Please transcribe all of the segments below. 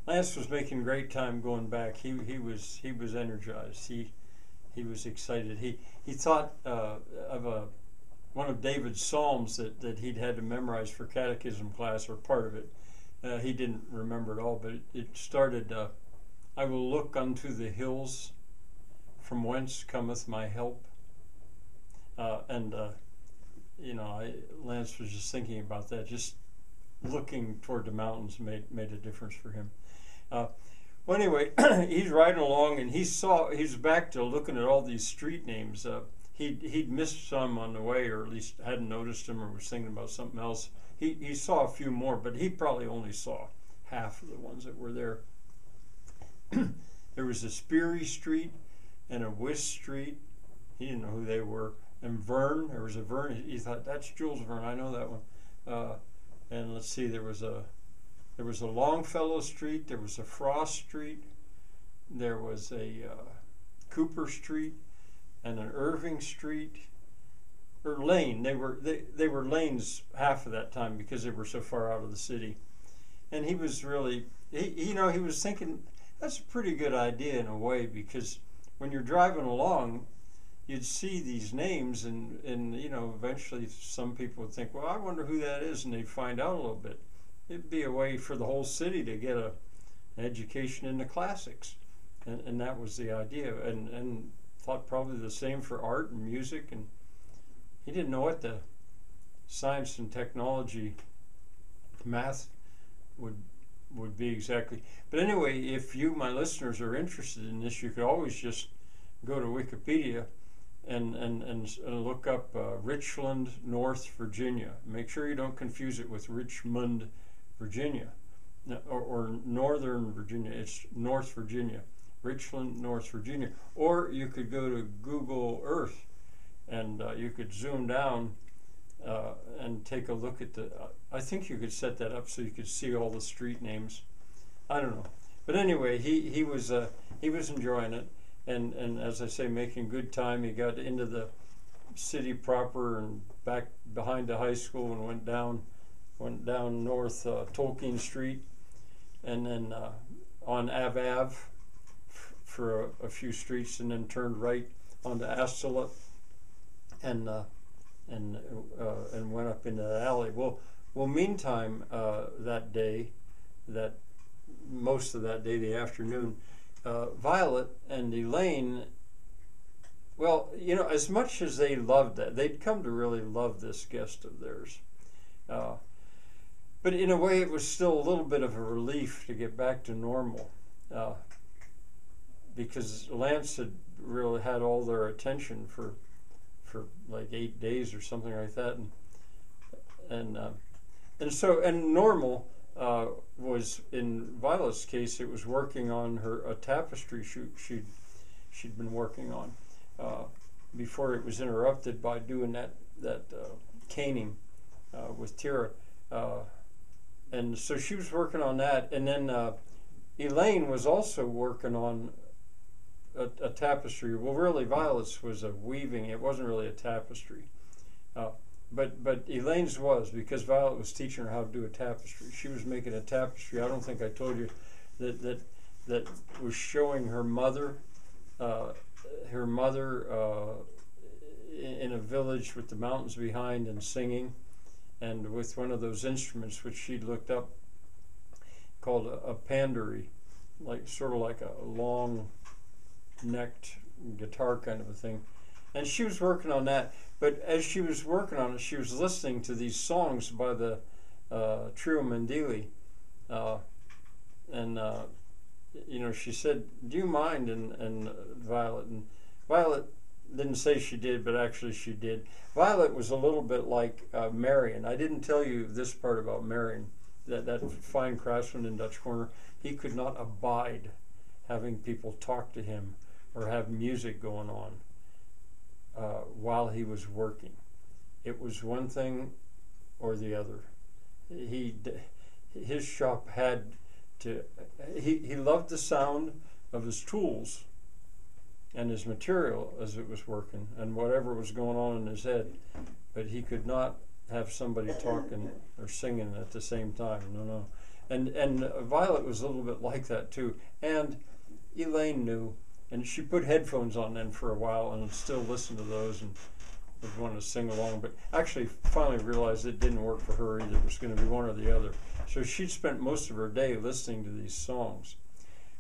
Lance was making great time going back. He was energized. He was excited. He thought of a one of David's psalms that he'd had to memorize for catechism class, or part of it. He didn't remember it all, but it started. I will look unto the hills, from whence cometh my help. And Lance was just thinking about that. Just looking toward the mountains made a difference for him. Well, anyway, he's riding along, and he's back to looking at all these street names. He'd missed some on the way, or at least hadn't noticed them, or was thinking about something else. He saw a few more, but he probably only saw half of the ones that were there. There was a Speary Street and a Wiss Street. He didn't know who they were. And Vern, there was a Vern. He thought, that's Jules Verne. I know that one. And let's see, there was a Longfellow Street. There was a Frost Street. There was a Cooper Street and an Irving Street, or lane. They were lanes half of that time because they were so far out of the city. And he was really he was thinking, that's a pretty good idea in a way, because when you're driving along, you'd see these names, and eventually some people would think, well, I wonder who that is, and they'd find out a little bit. It'd be a way for the whole city to get an education in the classics, and that was the idea. And thought probably the same for art and music, and he didn't know what the science and technology, math would be exactly. But anyway, if you, my listeners, are interested in this, you could always just go to Wikipedia and look up Richland, North Virginia. Make sure you don't confuse it with Richmond, Virginia, or Northern Virginia. It's North Virginia, Richland, North Virginia. Or you could go to Google Earth, and you could zoom down and take a look at I think you could set that up so you could see all the street names. I don't know, but anyway, he was enjoying it, and as I say, making good time. He got into the city proper and back behind the high school, and went down North Tolkien Street, and then on Ave for a few streets, and then turned right onto Astolet, and went up into the alley. Well, meantime, that day, most of that day, the afternoon, Violet and Elaine, well, as much as they loved that, they'd come to really love this guest of theirs. But in a way, it was still a little bit of a relief to get back to normal, because Lance had really had all their attention for like 8 days or something like that, and normal was, in Violet's case, it was working on a tapestry she'd been working on before it was interrupted by doing that caning with Tira, and so she was working on that, and then Elaine was also working on a tapestry. Well, really, Violet's was a weaving. It wasn't really a tapestry, but Elaine's was, because Violet was teaching her how to do a tapestry. She was making a tapestry. I don't think I told you that was showing her mother in a village with the mountains behind, and singing, and with one of those instruments which she'd looked up called a pandery, sort of like a long necked guitar kind of a thing, and she was working on that. But as she was working on it, she was listening to these songs by the Trio Mendili, and she said, "Do you mind?" And Violet didn't say she did, but actually she did. Violet was a little bit like Marion. I didn't tell you this part about Marion, that fine craftsman in Dutch Corner. He could not abide having people talk to him or have music going on while he was working. It was one thing or the other. His shop had to. He loved the sound of his tools and his material as it was working, and whatever was going on in his head, but he could not have somebody talking or singing at the same time. No. And Violet was a little bit like that too. And Elaine knew, and she put headphones on then for a while and still listened to those and would want to sing along, but actually finally realized it didn't work for her either. It was going to be one or the other. So she spent most of her day listening to these songs.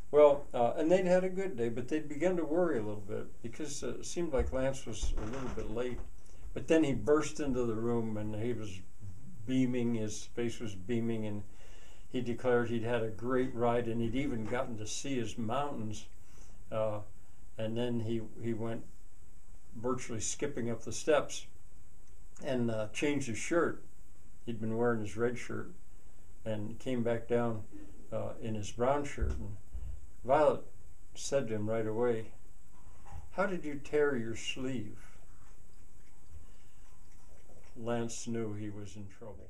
Well, and they'd had a good day, but they'd begun to worry a little bit because it seemed like Lance was a little bit late. But then he burst into the room and he was beaming, his face was beaming, and he declared he'd had a great ride and he'd even gotten to see his mountains. And then he went virtually skipping up the steps and changed his shirt. He'd been wearing his red shirt and came back down in his brown shirt. And Violet said to him right away, "How did you tear your sleeve?" Lance knew he was in trouble.